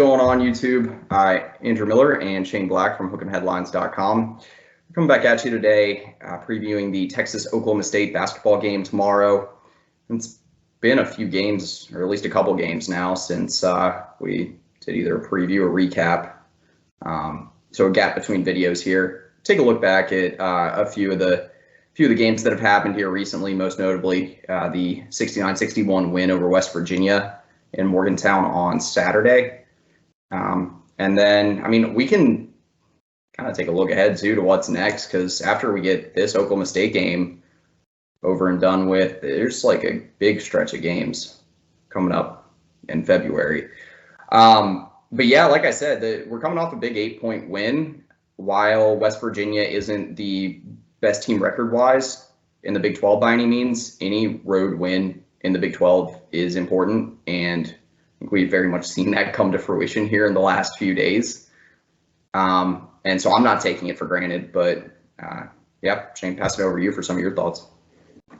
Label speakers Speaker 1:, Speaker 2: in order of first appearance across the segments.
Speaker 1: going on, YouTube? Andrew Miller and Shane Black from hook'emheadlines.com. We're coming back at you today, previewing the Texas-Oklahoma State basketball game tomorrow. It's been a few games, or at least a couple games now, since we did either a preview or recap. So a gap between videos here. Take a look back at a few of the games that have happened here recently, most notably the 69-61 win over West Virginia in Morgantown on Saturday. And then, I mean, we can kind of take a look ahead, too, to what's next, because after we get this Oklahoma State game over and done with, there's like a big stretch of games coming up in February. But yeah, like I said, we're coming off a big 8-point win, while West Virginia isn't the best team record-wise in the Big 12 by any means. Any road win in the Big 12 is important, and I think we've very much seen that come to fruition here in the last few days. And so I'm not taking it for granted, but yeah, Shane, pass it over to you for some of your thoughts.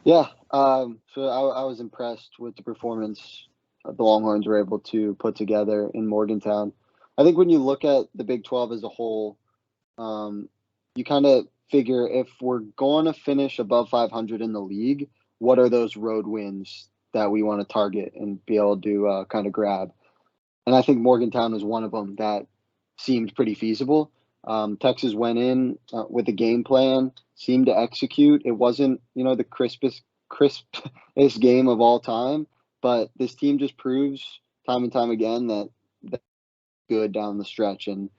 Speaker 2: Yeah, so I was impressed with the performance the Longhorns were able to put together in Morgantown. I think when you look at the Big 12 as a whole, you kind of figure if we're going to finish above 500 in the league, what are those road wins that we want to target and be able to kind of grab? And I think Morgantown was one of them that seemed pretty feasible. Texas went in with a game plan, seemed to execute. It wasn't, the crispest game of all time, but this team just proves time and time again that they're good down the stretch and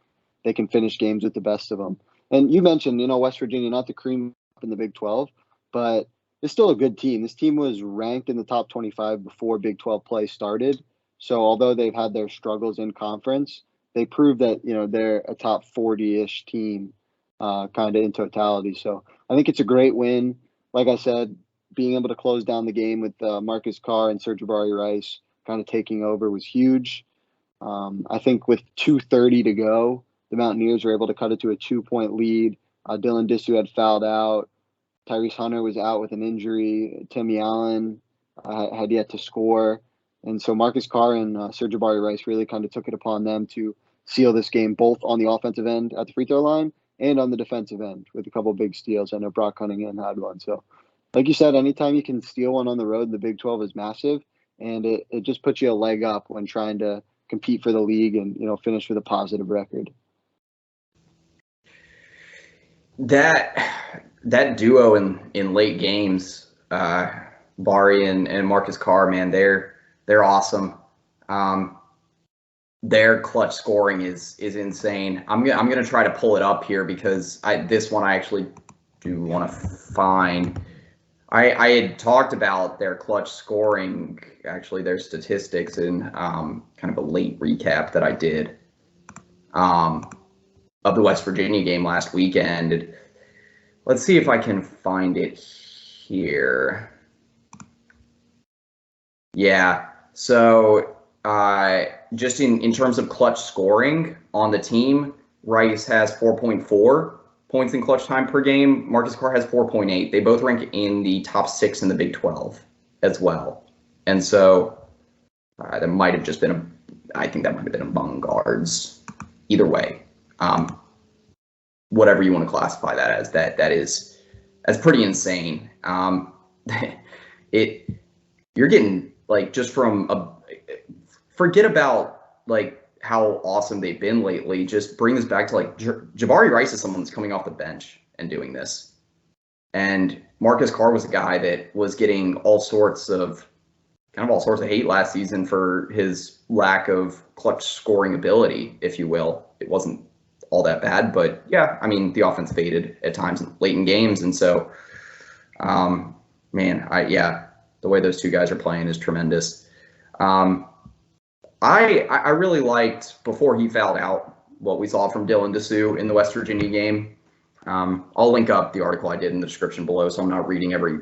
Speaker 2: they can finish games with the best of them. And you mentioned, West Virginia, not the cream in the Big 12, but it's still a good team. This team was ranked in the top 25 before Big 12 play started. So although they've had their struggles in conference, they proved that, they're a top 40-ish team kind of in totality. So I think it's a great win. Like I said, being able to close down the game with Marcus Carr and Jabari Rice kind of taking over was huge. I think with 2:30 to go, the Mountaineers were able to cut it to a 2-point lead. Dylan Disu had fouled out. Tyrese Hunter was out with an injury. Timmy Allen had yet to score. And so Marcus Carr and Jabari Rice really kind of took it upon them to seal this game, both on the offensive end at the free throw line and on the defensive end with a couple of big steals. I know Brock Cunningham had one. So like you said, anytime you can steal one on the road in the Big 12 is massive. And it just puts you a leg up when trying to compete for the league and, finish with a positive record.
Speaker 1: That duo in late games, Bari and Marcus Carr, man, they're awesome. Their clutch scoring is insane. I'm gonna try to pull it up here because this one I actually do want to find. I had talked about their clutch scoring, actually their statistics in kind of a late recap that I did of the West Virginia game last weekend. Let's see if I can find it here. Yeah, so just in terms of clutch scoring on the team, Rice has 4.4 points in clutch time per game. Marcus Carr has 4.8. They both rank in the top 6 in the Big 12 as well. And so that might have just been I think that might have been among guards. Either way, whatever you want to classify that as, that's pretty insane. You're getting just from forget about how awesome they've been lately. Just bring this back to Jabari Rice is someone that's coming off the bench and doing this, and Marcus Carr was a guy that was getting all sorts of hate last season for his lack of clutch scoring ability, if you will. It wasn't all that bad, but yeah, I mean, the offense faded at times late in games. And so, the way those two guys are playing is tremendous. I really liked, before he fouled out, what we saw from Dylan Disu in the West Virginia game. I'll link up the article I did in the description below, so I'm not reading every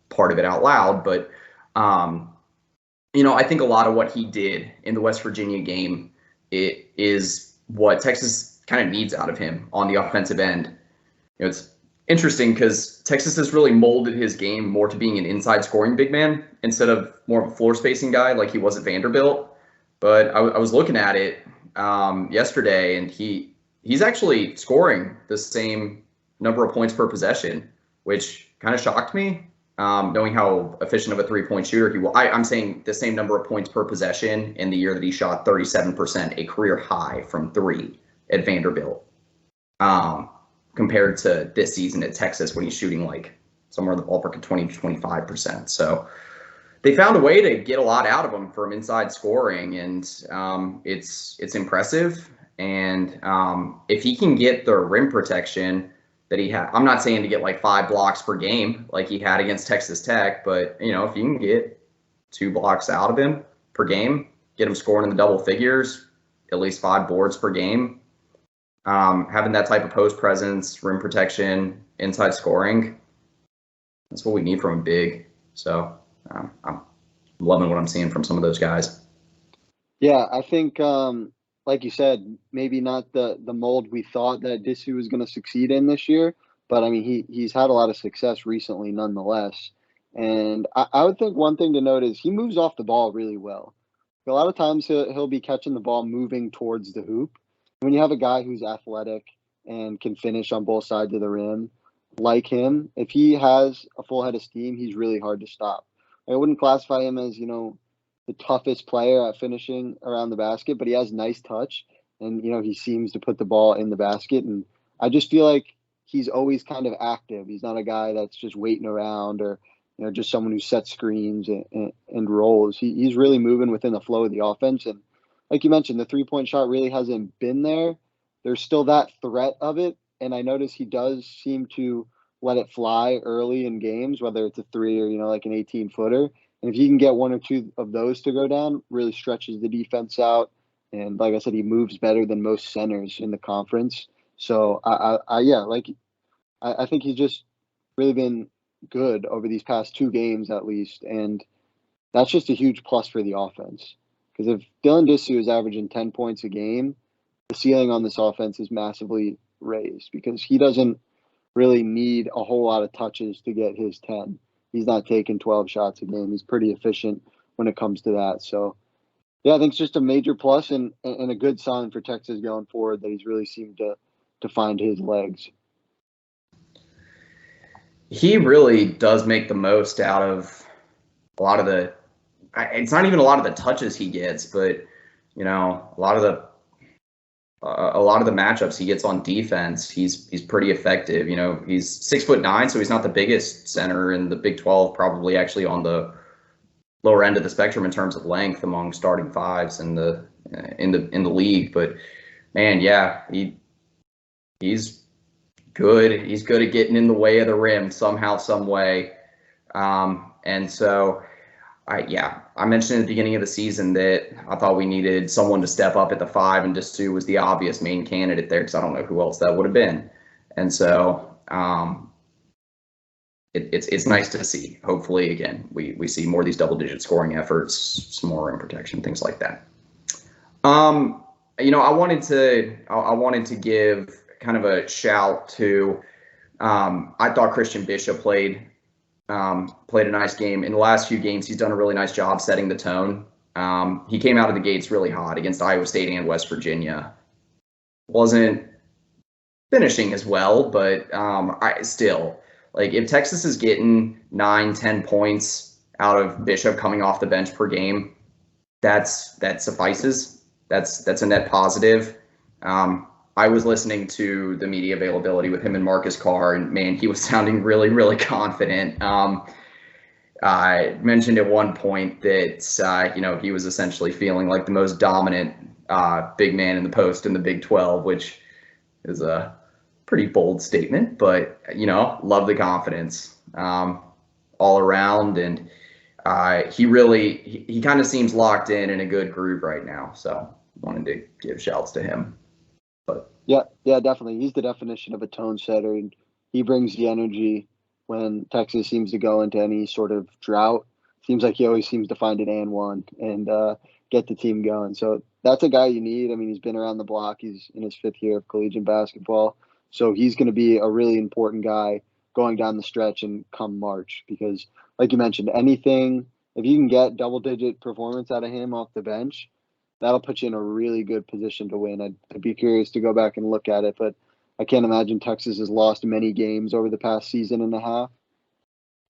Speaker 1: part of it out loud, but I think a lot of what he did in the West Virginia game is what Texas kind of needs out of him on the offensive end. It's interesting because Texas has really molded his game more to being an inside scoring big man instead of more of a floor spacing guy like he was at Vanderbilt. But I was looking at it, yesterday, and he's actually scoring the same number of points per possession, which kind of shocked me, knowing how efficient of a three-point shooter he was. I'm saying the same number of points per possession in the year that he shot 37%, a career high from three at Vanderbilt, compared to this season at Texas when he's shooting like somewhere in the ballpark of 20 to 25%. So they found a way to get a lot out of him from inside scoring, and it's impressive. And if he can get the rim protection that he had, I'm not saying to get like 5 blocks per game like he had against Texas Tech, but if you can get 2 blocks out of him per game, get him scoring in the double figures, at least 5 boards per game, having that type of post presence, rim protection, inside scoring, that's what we need from a big. So I'm loving what I'm seeing from some of those guys.
Speaker 2: Yeah, I think, like you said, maybe not the mold we thought that Disu was going to succeed in this year, but I mean, he's had a lot of success recently nonetheless. And I would think one thing to note is he moves off the ball really well. A lot of times he'll be catching the ball moving towards the hoop. When you have a guy who's athletic and can finish on both sides of the rim like him, if he has a full head of steam, he's really hard to stop. I wouldn't classify him as, the toughest player at finishing around the basket, but he has nice touch, and, he seems to put the ball in the basket. And I just feel like he's always kind of active. He's not a guy that's just waiting around or, just someone who sets screens and rolls. He's really moving within the flow of the offense. And like you mentioned, the three-point shot really hasn't been there. There's still that threat of it. And I notice he does seem to let it fly early in games, whether it's a three or, like an 18-footer. And if you can get 1 or 2 of those to go down, really stretches the defense out. And like I said, he moves better than most centers in the conference. So I think he's just really been good over these past 2 games at least. And that's just a huge plus for the offense. Because if Dylan Disu is averaging 10 points a game, the ceiling on this offense is massively raised because he doesn't really need a whole lot of touches to get his 10. He's not taking 12 shots a game. He's pretty efficient when it comes to that. So, yeah, I think it's just a major plus and a good sign for Texas going forward that he's really seemed to find his legs.
Speaker 1: He really does make the most out of a lot of the – it's not even a lot of the touches he gets, but, a lot of the matchups he gets on defense, he's pretty effective. He's 6'9", so he's not the biggest center in the Big 12, probably actually on the lower end of the spectrum in terms of length among starting fives in the league. But man, yeah, he's good. He's good at getting in the way of the rim somehow, some way. And so I mentioned at the beginning of the season that I thought we needed someone to step up at the 5, and Disu was the obvious main candidate there because I don't know who else that would have been. And so it's nice to see. Hopefully, again, we see more of these double-digit scoring efforts, some more rim protection, things like that. I wanted to give kind of a shout to. I thought Christian Bishop played a nice game. In the last few games, he's done a really nice job setting the tone. He came out of the gates really hot against Iowa State and West Virginia. Wasn't finishing as well, but if Texas is getting 9-10 points out of Bishop coming off the bench per game, that suffices. That's a net positive. I was listening to the media availability with him and Marcus Carr, and man, he was sounding really, really confident. I mentioned at one point that he was essentially feeling like the most dominant big man in the post in the Big 12, which is a pretty bold statement, but love the confidence all around, and he kind of seems locked in a good groove right now. So wanted to give shouts to him. But
Speaker 2: yeah, definitely. He's the definition of a tone setter, and he brings the energy when Texas seems to go into any sort of drought. Seems like he always seems to find an and one and get the team going. So that's a guy you need. I mean, he's been around the block. He's in his 5th year of collegiate basketball. So he's going to be a really important guy going down the stretch and come March because, like you mentioned, if you can get double-digit performance out of him off the bench, that'll put you in a really good position to win. I'd be curious to go back and look at it, but I can't imagine Texas has lost many games over the past season and a half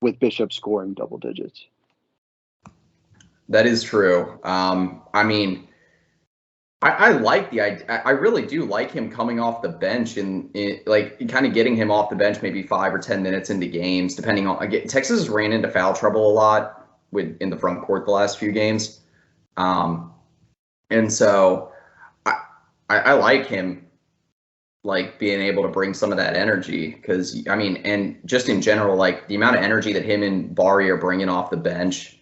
Speaker 2: with Bishop scoring double digits.
Speaker 1: That is true. I mean, I like the idea. I really do like him coming off the bench and like kind of getting him off the bench maybe 5 or 10 minutes into games, depending on. Again, Texas has ran into foul trouble a lot in the front court the last few games, and so I like him like being able to bring some of that energy because I mean, and just in general, like the amount of energy that him and Bari are bringing off the bench.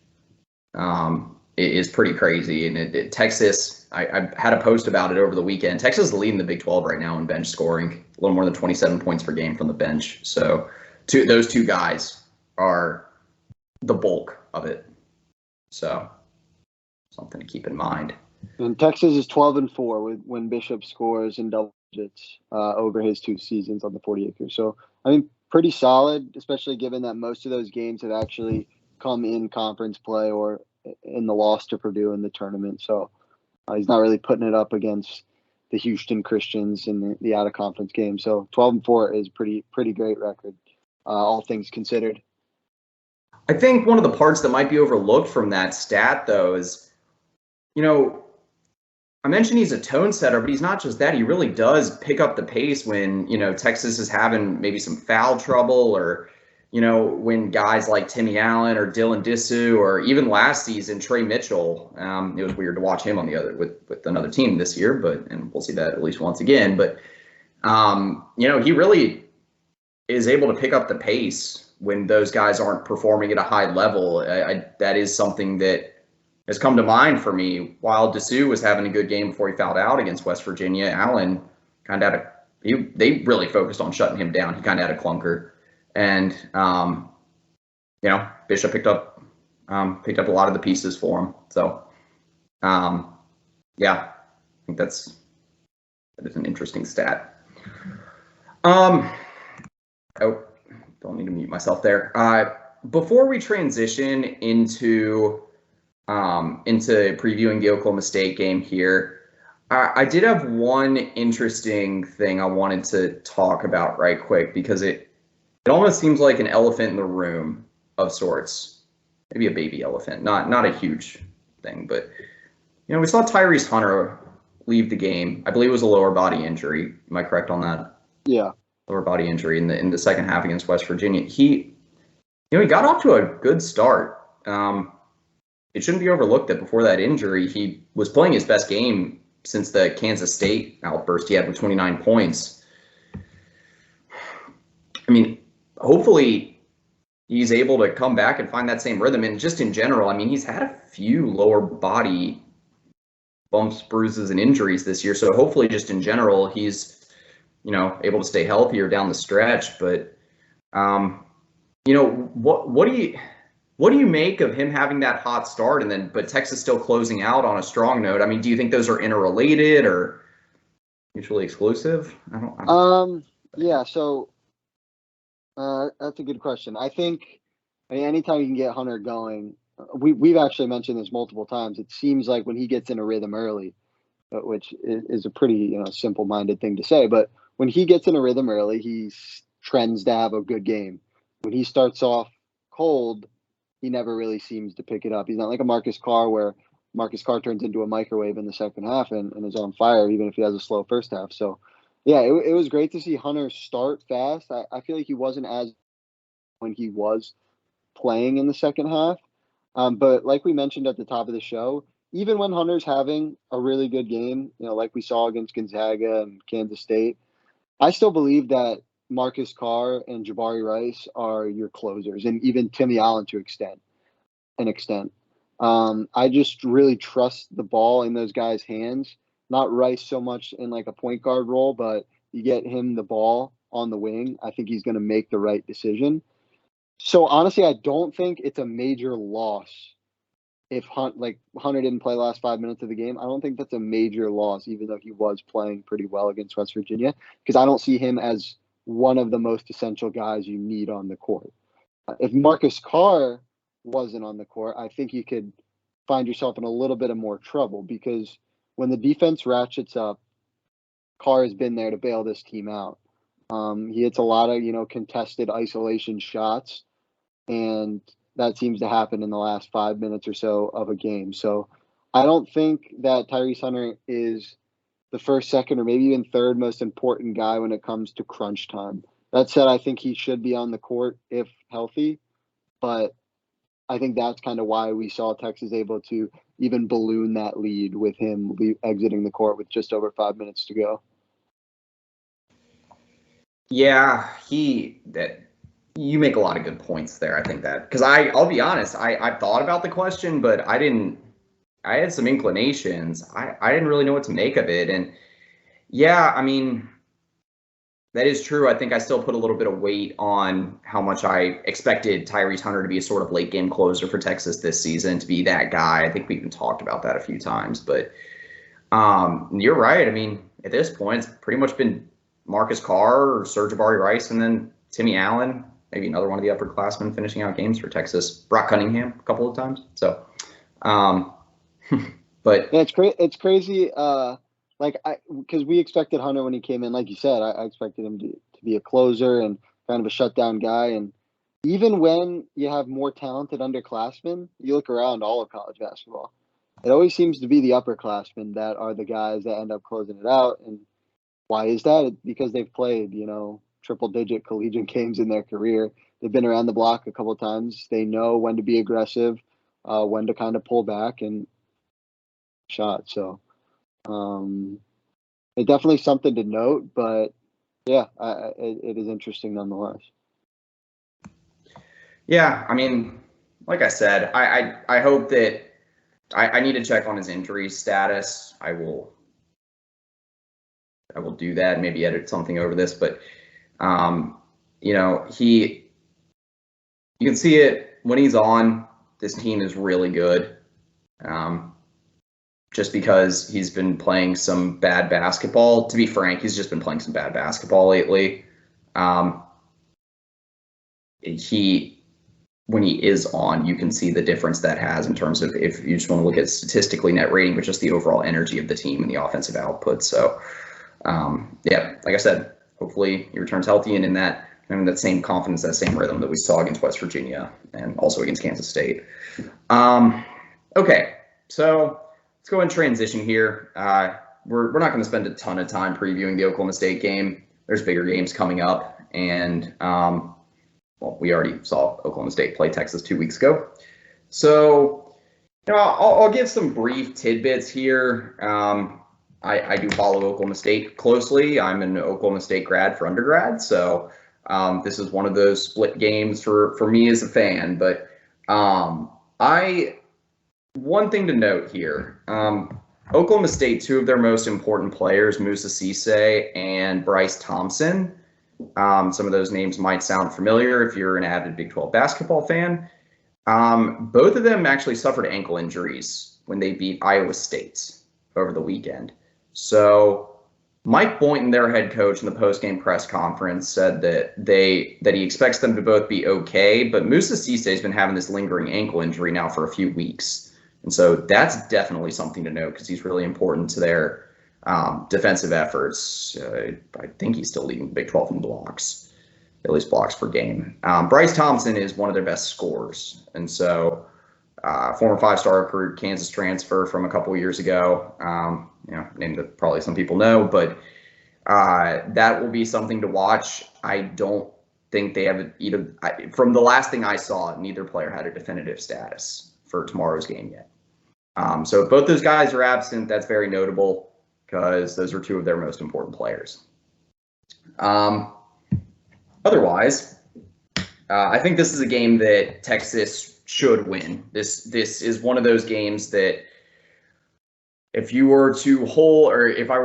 Speaker 1: Is pretty crazy. And Texas, I had a post about it over the weekend. Texas is leading the Big 12 right now in bench scoring, a little more than 27 points per game from the bench. So those two guys are the bulk of it. So something to keep in mind.
Speaker 2: And Texas is 12-4 when Bishop scores in double digits over his 2 seasons on the 40 acres. So, I mean, pretty solid, especially given that most of those games have actually come in conference play or in the loss to Purdue in the tournament. So he's not really putting it up against the Houston Christians in the out-of-conference game. So 12-4 is pretty great record, all things considered.
Speaker 1: I think one of the parts that might be overlooked from that stat, though, is, you know, I mentioned he's a tone setter, but he's not just that. He really does pick up the pace when, you know, Texas is having maybe some foul trouble or, you know, when guys like Timmy Allen or Dylan Disu or even last season, Trey Mitchell, it was weird to watch him on the other with another team this year, and we'll see that at least once again. But, you know, he really is able to pick up the pace when those guys aren't performing at a high level. That is something that has come to mind for me. While Disu was having a good game before he fouled out against West Virginia, Allen kind of they really focused on shutting him down. He kind of had a clunker. And, you know, Bishop picked up a lot of the pieces for him. So, yeah, I think that is an interesting stat. Oh, don't need to mute myself there. Before we transition into previewing the Oklahoma State game here, I did have one interesting thing I wanted to talk about right quick because it almost seems like an elephant in the room of sorts, maybe a baby elephant, not a huge thing, but you know, we saw Tyrese Hunter leave the game. I believe it was a lower body injury. Am I correct on that?
Speaker 2: Yeah,
Speaker 1: lower body injury in the second half against West Virginia. He got off to a good start. It shouldn't be overlooked that before that injury, he was playing his best game since the Kansas State outburst he had with 29 points. I mean, hopefully he's able to come back and find that same rhythm. And just in general, I mean, he's had a few lower body bumps, bruises, and injuries this year. So hopefully just in general, he's, you know, able to stay healthier down the stretch. But, you know, what do you make of him having that hot start but Texas still closing out on a strong note? I mean, do you think those are interrelated or mutually exclusive? I don't.
Speaker 2: Yeah, so that's a good question. I think, anytime you can get Hunter going, we've actually mentioned this multiple times. It seems like when he gets in a rhythm early, which is a pretty simple-minded thing to say, but when he gets in a rhythm early, he trends to have a good game. When he starts off cold, he never really seems to pick it up. He's not like a Marcus Carr where Marcus Carr turns into a microwave in the second half and is on fire, even if he has a slow first half. So, yeah, it was great to see Hunter start fast. I feel like he wasn't as when he was playing in the second half. But like we mentioned at the top of the show, even when Hunter's having a really good game, like we saw against Gonzaga and Kansas State, I still believe that Marcus Carr and Jabari Rice are your closers, and even Timmy Allen to an extent. I just really trust the ball in those guys' hands. Not Rice so much in like a point guard role, but you get him the ball on the wing, I think he's going to make the right decision. So honestly, I don't think it's a major loss if Hunter didn't play the last 5 minutes of the game. I don't think that's a major loss, even though he was playing pretty well against West Virginia, because I don't see him as one of the most essential guys you need on the court. If Marcus Carr wasn't on the court, I think you could find yourself in a little bit of more trouble because when the defense ratchets up, Carr has been there to bail this team out. He hits a lot of, contested isolation shots, and that seems to happen in the last 5 minutes or so of a game. So I don't think that Tyrese Hunter is the first, second, or maybe even third most important guy when it comes to crunch time. That said, I think he should be on the court if healthy, but I think that's kind of why we saw Texas able to even balloon that lead with him exiting the court with just over 5 minutes to go.
Speaker 1: Yeah, you make a lot of good points there. I think that because I'll be honest, I thought about the question, but I had some inclinations. I didn't really know what to make of it. And yeah, I mean, that is true. I think I still put a little bit of weight on how much I expected Tyrese Hunter to be a sort of late game closer for Texas this season, to be that guy. I think we even talked about that a few times. But you're right. I mean, at this point, it's pretty much been Marcus Carr or Serge Rice, and then Timmy Allen, maybe another one of the upperclassmen finishing out games for Texas. Brock Cunningham a couple of times. So, but
Speaker 2: yeah, it's crazy. Because we expected Hunter when he came in, like you said, I expected him to be a closer and kind of a shutdown guy. And even when you have more talented underclassmen, you look around all of college basketball, it always seems to be the upperclassmen that are the guys that end up closing it out. And why is that? Because they've played, triple-digit collegiate games in their career. They've been around the block a couple of times. They know when to be aggressive, when to kind of pull back and shot. So it's definitely something to note, but yeah, it is interesting nonetheless.
Speaker 1: Yeah, I mean, like I said, I hope that I need to check on his injury status. I will do that, maybe edit something over this, but you can see it when he's on. This team is really good. Just because he's been playing some bad basketball. To be frank, he's just been playing some bad basketball lately. When he is on, you can see the difference that has in terms of, if you just want to look at statistically net rating, but just the overall energy of the team and the offensive output. So, yeah, like I said, hopefully he returns healthy and in that same confidence, that same rhythm that we saw against West Virginia and also against Kansas State. Okay, so let's go and transition here. We're not going to spend a ton of time previewing the Oklahoma State game. There's bigger games coming up, and we already saw Oklahoma State play Texas 2 weeks ago. So, I'll give some brief tidbits here. I do follow Oklahoma State closely. I'm an Oklahoma State grad for undergrad, so this is one of those split games for me as a fan. But one thing to note here, Oklahoma State, two of their most important players, Moussa Cisse and Bryce Thompson. Some of those names might sound familiar if you're an avid Big 12 basketball fan. Both of them actually suffered ankle injuries when they beat Iowa State over the weekend. So Mike Boynton, their head coach, in the post-game press conference said that he expects them to both be okay, but Moussa Cisse has been having this lingering ankle injury now for a few weeks. And so that's definitely something to note because he's really important to their defensive efforts. I think he's still leading the Big 12 in blocks, at least blocks per game. Bryce Thompson is one of their best scorers. And so former five-star recruit, Kansas transfer from a couple years ago, name that probably some people know, but that will be something to watch. I don't think they have either. From the last thing I saw, neither player had a definitive status for tomorrow's game yet. So if both those guys are absent, that's very notable because those are two of their most important players. Otherwise, I think this is a game that Texas should win. This is one of those games that if you were to if I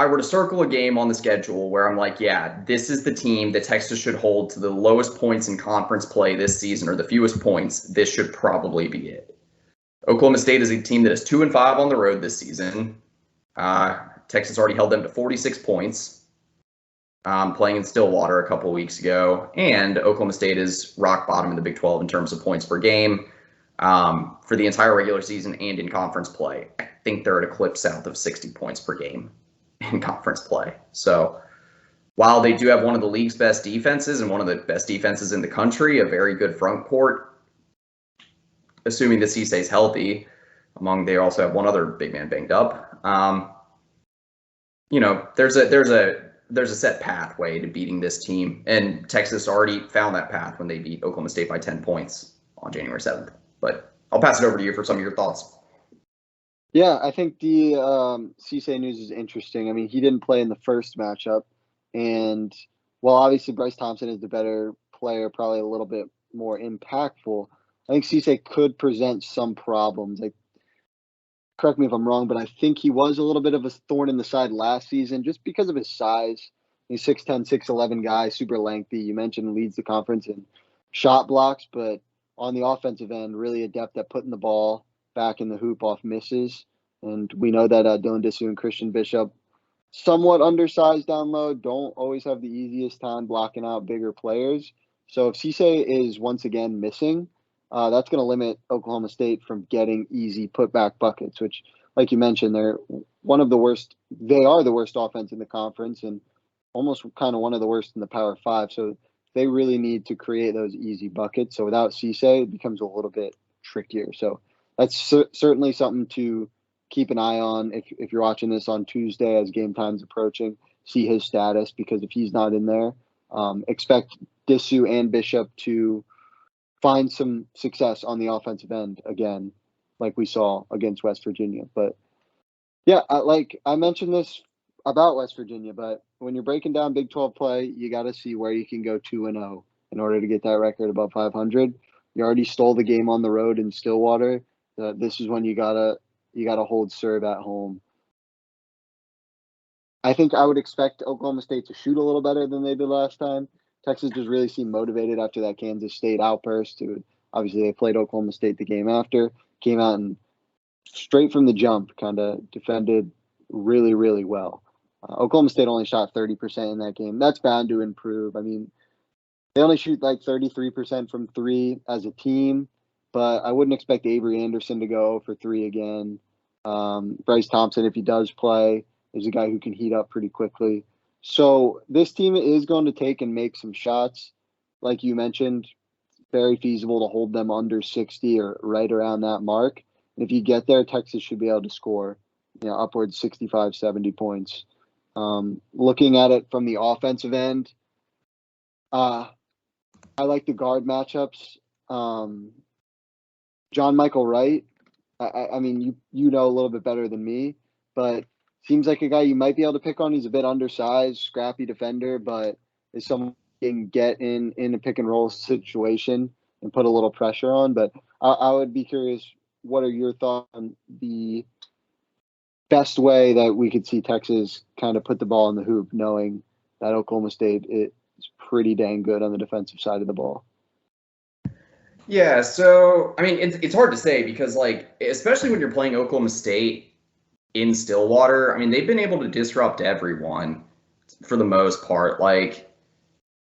Speaker 1: were to circle a game on the schedule where I'm like, yeah, this is the team that Texas should hold to the lowest points in conference play this season or the fewest points, this should probably be it. Oklahoma State is a team that is 2-5 on the road this season. Texas already held them to 46 points, playing in Stillwater a couple of weeks ago. And Oklahoma State is rock bottom in the Big 12 in terms of points per game for the entire regular season and in conference play. think they're at a clip south of 60 points per game in conference play. So while they do have one of the league's best defenses and one of the best defenses in the country, a very good front court, assuming that Cisse's healthy, they also have one other big man banged up. There's a set pathway to beating this team, and Texas already found that path when they beat Oklahoma State by 10 points on January 7th. But I'll pass it over to you for some of your thoughts.
Speaker 2: Yeah, I think the Cisse news is interesting. I mean, he didn't play in the first matchup, and while obviously Bryce Thompson is the better player, probably a little bit more impactful, I think Cisse could present some problems. Like, correct me if I'm wrong, but I think he was a little bit of a thorn in the side last season just because of his size. He's 6'10", 6'11" guy, super lengthy. You mentioned leads the conference in shot blocks, but on the offensive end, really adept at putting the ball back in the hoop off misses. And we know that Dylan Disu and Christian Bishop, somewhat undersized down low, don't always have the easiest time blocking out bigger players. So if Cisse is once again missing, that's going to limit Oklahoma State from getting easy putback buckets, which, like you mentioned, they're one of the worst. They are the worst offense in the conference and almost kind of one of the worst in the Power Five. So they really need to create those easy buckets. So without Cisse, it becomes a little bit trickier. So that's certainly something to keep an eye on if you're watching this on Tuesday as game time's approaching. See his status, because if he's not in there, expect Disu and Bishop to find some success on the offensive end again, like we saw against West Virginia. But yeah, I mentioned this about West Virginia, but when you're breaking down Big 12 play, you got to see where you can go 2-0 in order to get that record above 500. You already stole the game on the road in Stillwater. This is when you gotta hold serve at home. I think I would expect Oklahoma State to shoot a little better than they did last time. Texas just really seemed motivated after that Kansas State outburst. Obviously, they played Oklahoma State the game after, came out and straight from the jump kind of defended really, really well. Oklahoma State only shot 30% in that game. That's bound to improve. I mean, they only shoot like 33% from three as a team, but I wouldn't expect Avery Anderson to go for three again. Bryce Thompson, if he does play, is a guy who can heat up pretty quickly. So this team is going to take and make some shots. Like you mentioned, very feasible to hold them under 60 or right around that mark. And if you get there, Texas should be able to score, upwards 65, 70 points. Looking at it from the offensive end, I like the guard matchups. John Michael Wright, I mean, you know a little bit better than me, but seems like a guy you might be able to pick on. He's a bit undersized, scrappy defender, but is someone you can get in a pick and roll situation and put a little pressure on. But I would be curious, what are your thoughts on the best way that we could see Texas kind of put the ball in the hoop, knowing that Oklahoma State is pretty dang good on the defensive side of the ball?
Speaker 1: Yeah, so, I mean, it's hard to say because, especially when you're playing Oklahoma State in Stillwater, I mean, they've been able to disrupt everyone for the most part. Gabe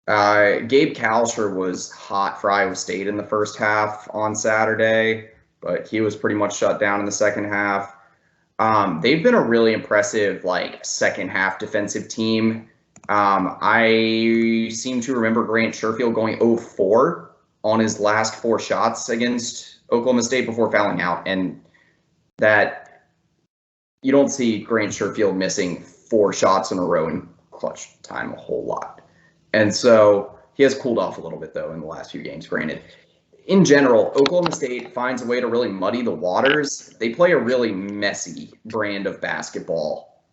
Speaker 1: Kalsher was hot for Iowa State in the first half on Saturday, but he was pretty much shut down in the second half. They've been a really impressive, second half defensive team. I seem to remember Grant Sherfield going 0-4 on his last 4 shots against Oklahoma State before fouling out, and that you don't see Grant Sherfield missing 4 shots in a row in clutch time a whole lot. And so he has cooled off a little bit, though, in the last few games, granted. In general, Oklahoma State finds a way to really muddy the waters. They play a really messy brand of basketball.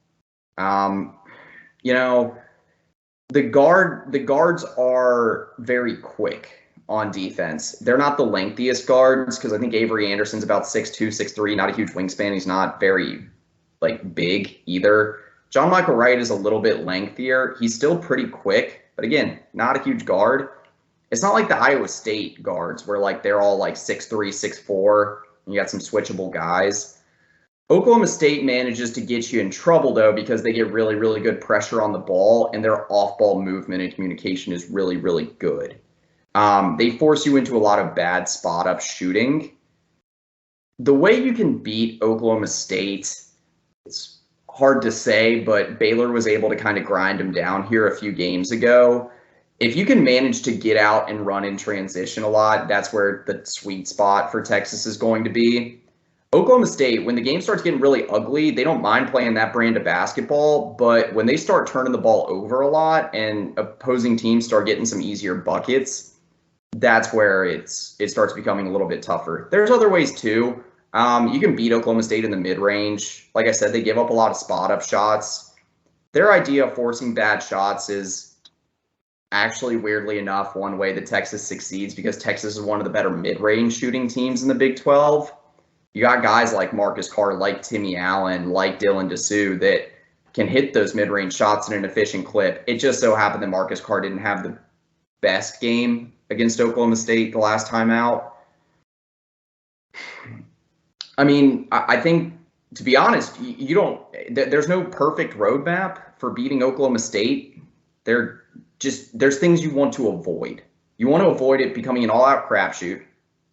Speaker 1: The guards are very quick on defense. They're not the lengthiest guards because I think Avery Anderson's about 6'2", 6'3", not a huge wingspan. He's not very big either. John Michael Wright is a little bit lengthier. He's still pretty quick, but again, not a huge guard. It's not like the Iowa State guards where they're all 6'3", 6'4", and you got some switchable guys. Oklahoma State manages to get you in trouble though because they get really, really good pressure on the ball and their off-ball movement and communication is really, really good. They force you into a lot of bad spot-up shooting. the way you can beat Oklahoma State, it's hard to say, but Baylor was able to kind of grind them down here a few games ago. If you can manage to get out and run in transition a lot, that's where the sweet spot for Texas is going to be. Oklahoma State, when the game starts getting really ugly, they don't mind playing that brand of basketball, but when they start turning the ball over a lot and opposing teams start getting some easier buckets, that's where it starts becoming a little bit tougher. There's other ways too. You can beat Oklahoma State in the mid-range. Like I said, they give up a lot of spot-up shots. Their idea of forcing bad shots is actually, weirdly enough, one way that Texas succeeds because Texas is one of the better mid-range shooting teams in the Big 12. You got guys like Marcus Carr, like Timmy Allen, like Dylan Dessou that can hit those mid-range shots in an efficient clip. It just so happened that Marcus Carr didn't have the best game against Oklahoma State the last time out. I mean, I think, to be honest, there's no perfect roadmap for beating Oklahoma State. There's things you want to avoid. You want to avoid it becoming an all-out crapshoot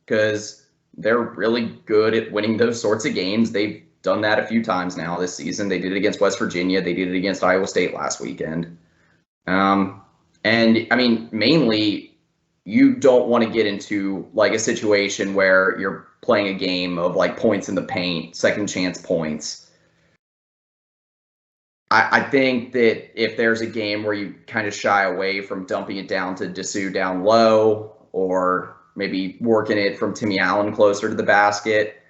Speaker 1: because they're really good at winning those sorts of games. They've done that a few times now this season. They did it against West Virginia. They did it against Iowa State last weekend. And, I mean, mainly, you don't want to get into like a situation where you're playing a game of like points in the paint, second chance points. I think that if there's a game where you kind of shy away from dumping it down to Dessou down low or maybe working it from Timmy Allen closer to the basket,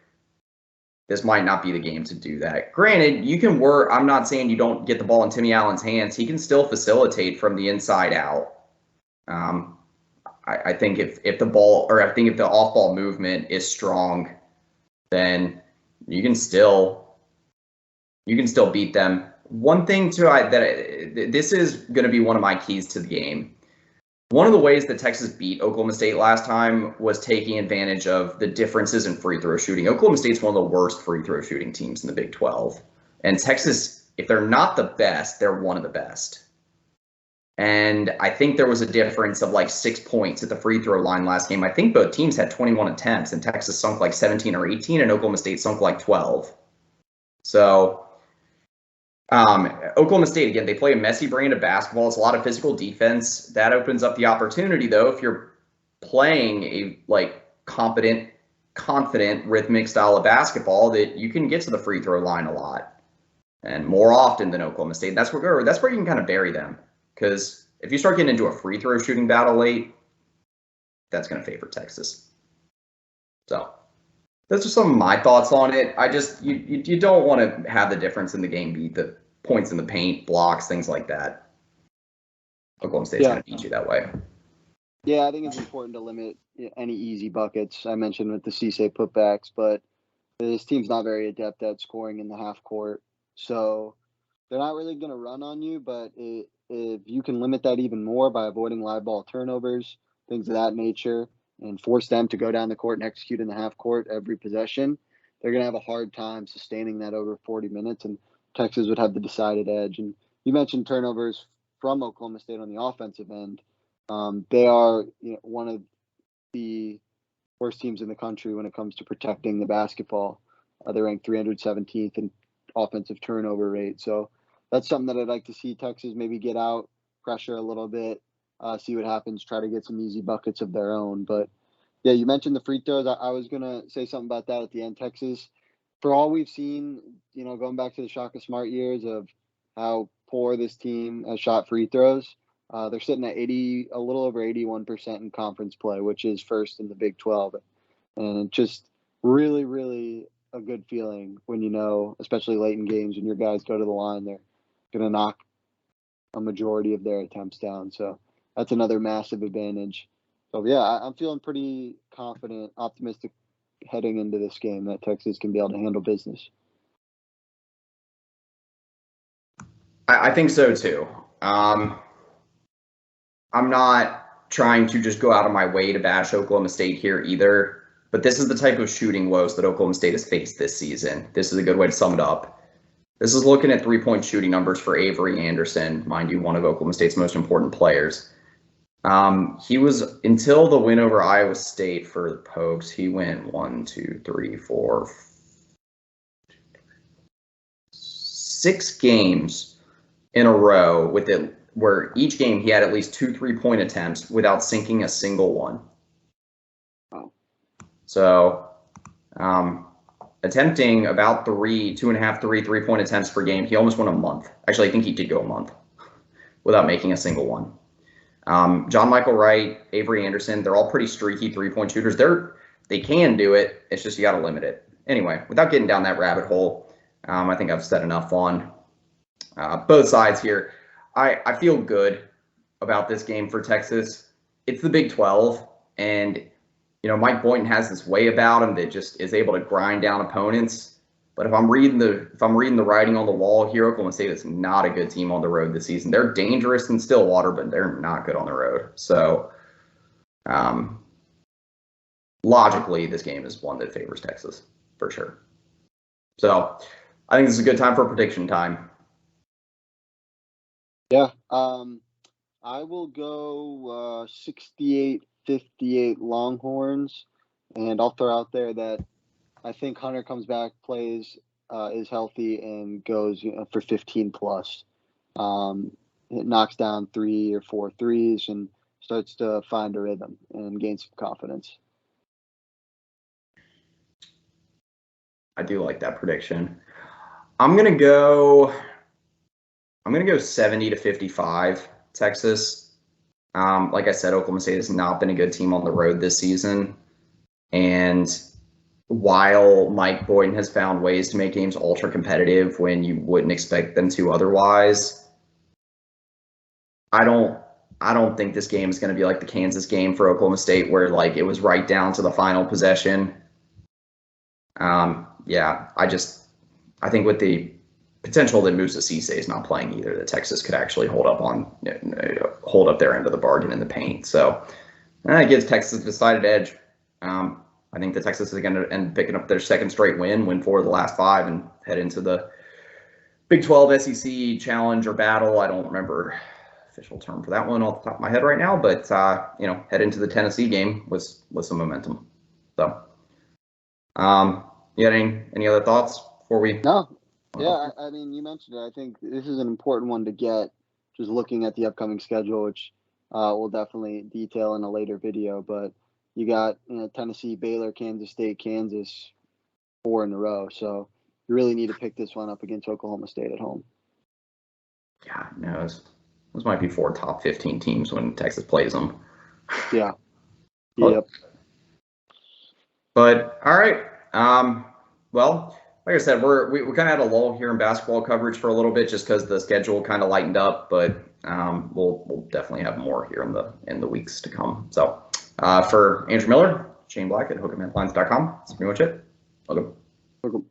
Speaker 1: this might not be the game to do that. Granted, you can work. I'm not saying you don't get the ball in Timmy Allen's hands. He can still facilitate from the inside out. I think if the off-ball movement is strong, then you can still beat them. One thing too, this is going to be one of my keys to the game. One of the ways that Texas beat Oklahoma State last time was taking advantage of the differences in free throw shooting. Oklahoma State's one of the worst free throw shooting teams in the Big 12, and Texas, if they're not the best, they're one of the best. And I think there was a difference of like 6 points at the free throw line last game. I think both teams had 21 attempts, and Texas sunk like 17 or 18, and Oklahoma State sunk like 12. So Oklahoma State, again, they play a messy brand of basketball. It's a lot of physical defense. That opens up the opportunity, though, if you're playing a like competent, confident, rhythmic style of basketball, that you can get to the free throw line a lot and more often than Oklahoma State. That's where you can kind of bury them. Because if you start getting into a free throw shooting battle late, that's going to favor Texas. So those are some of my thoughts on it. You don't want to have the difference in the game be the points in the paint, blocks, things like that. Oklahoma State's going to beat you that way.
Speaker 2: Yeah, I think it's important to limit any easy buckets. I mentioned with the Cisse putbacks, but this team's not very adept at scoring in the half court. So they're not really going to run on you, but if you can limit that even more by avoiding live ball turnovers, things of that nature, and force them to go down the court and execute in the half court every possession, they're going to have a hard time sustaining that over 40 minutes, and Texas would have the decided edge. And you mentioned turnovers from Oklahoma State on the offensive end. They are one of the worst teams in the country when it comes to protecting the basketball. They're ranked 317th in offensive turnover rate. So that's something that I'd like to see Texas maybe get out, pressure a little bit, see what happens, try to get some easy buckets of their own. But, yeah, you mentioned the free throws. I was going to say something about that at the end. Texas, for all we've seen, going back to the Shaka Smart years of how poor this team has shot free throws, they're sitting at a little over 81% in conference play, which is first in the Big 12. And just really, really a good feeling when especially late in games when your guys go to the line, they're going to knock a majority of their attempts down. So that's another massive advantage. So, yeah, I'm feeling pretty confident, optimistic heading into this game that Texas can be able to handle business.
Speaker 1: I think so, too. I'm not trying to just go out of my way to bash Oklahoma State here either, but this is the type of shooting woes that Oklahoma State has faced this season. This is a good way to sum it up. This is looking at three-point shooting numbers for Avery Anderson, mind you, one of Oklahoma State's most important players. He was, until the win over Iowa State for the Pokes, he went 6 games in a row with it, where each game he had at least 2 3-point attempts without sinking a single one.
Speaker 2: Wow.
Speaker 1: So, attempting about 2.5, 3-point attempts per game. He almost went a month. Actually, I think he did go a month without making a single one. John Michael Wright, Avery Anderson, they're all pretty streaky 3-point shooters. They can do it. It's just you got to limit it. Anyway, without getting down that rabbit hole, I think I've said enough on both sides here. I feel good about this game for Texas. It's the Big 12, and Mike Boynton has this way about him that just is able to grind down opponents. But if I'm reading the writing on the wall here, Oklahoma State is not a good team on the road this season. They're dangerous in Stillwater, but they're not good on the road. So, logically, this game is one that favors Texas for sure. So, I think this is a good time for prediction time.
Speaker 2: Yeah, I will go 68-58 Longhorns, and I'll throw out there that I think Hunter comes back, plays, is healthy, and goes for 15 plus. It knocks down 3 or 4 threes and starts to find a rhythm and gain some confidence.
Speaker 1: I do like that prediction. I'm gonna go 70-55 Texas. Like I said, Oklahoma State has not been a good team on the road this season, and while Mike Boynton has found ways to make games ultra competitive when you wouldn't expect them to otherwise, I don't think this game is going to be like the Kansas game for Oklahoma State, where like it was right down to the final possession. I think with the potential that Musa Cisse is not playing either, that Texas could actually hold up their end of the bargain in the paint. So it gives Texas a decided edge. I think that Texas is going to end picking up their second straight win 4 of the last 5, and head into the Big 12 SEC challenge or battle. I don't remember the official term for that one off the top of my head right now, but head into the Tennessee game with some momentum. So, you got any other thoughts before we?
Speaker 2: No. Yeah, I mean, you mentioned it. I think this is an important one to get, just looking at the upcoming schedule, which we'll definitely detail in a later video. But you got Tennessee, Baylor, Kansas State, Kansas, 4 in a row. So you really need to pick this one up against Oklahoma State at home.
Speaker 1: Yeah, no, those might be 4 top 15 teams when Texas plays them.
Speaker 2: Yeah. Yep.
Speaker 1: But all right. Well, like I said, we kind of had a lull here in basketball coverage for a little bit just because the schedule kind of lightened up. But we'll definitely have more here in the weeks to come. So for Andrew Miller, Shane Black at Hook'emHeadlines.com. That's pretty much it. Welcome.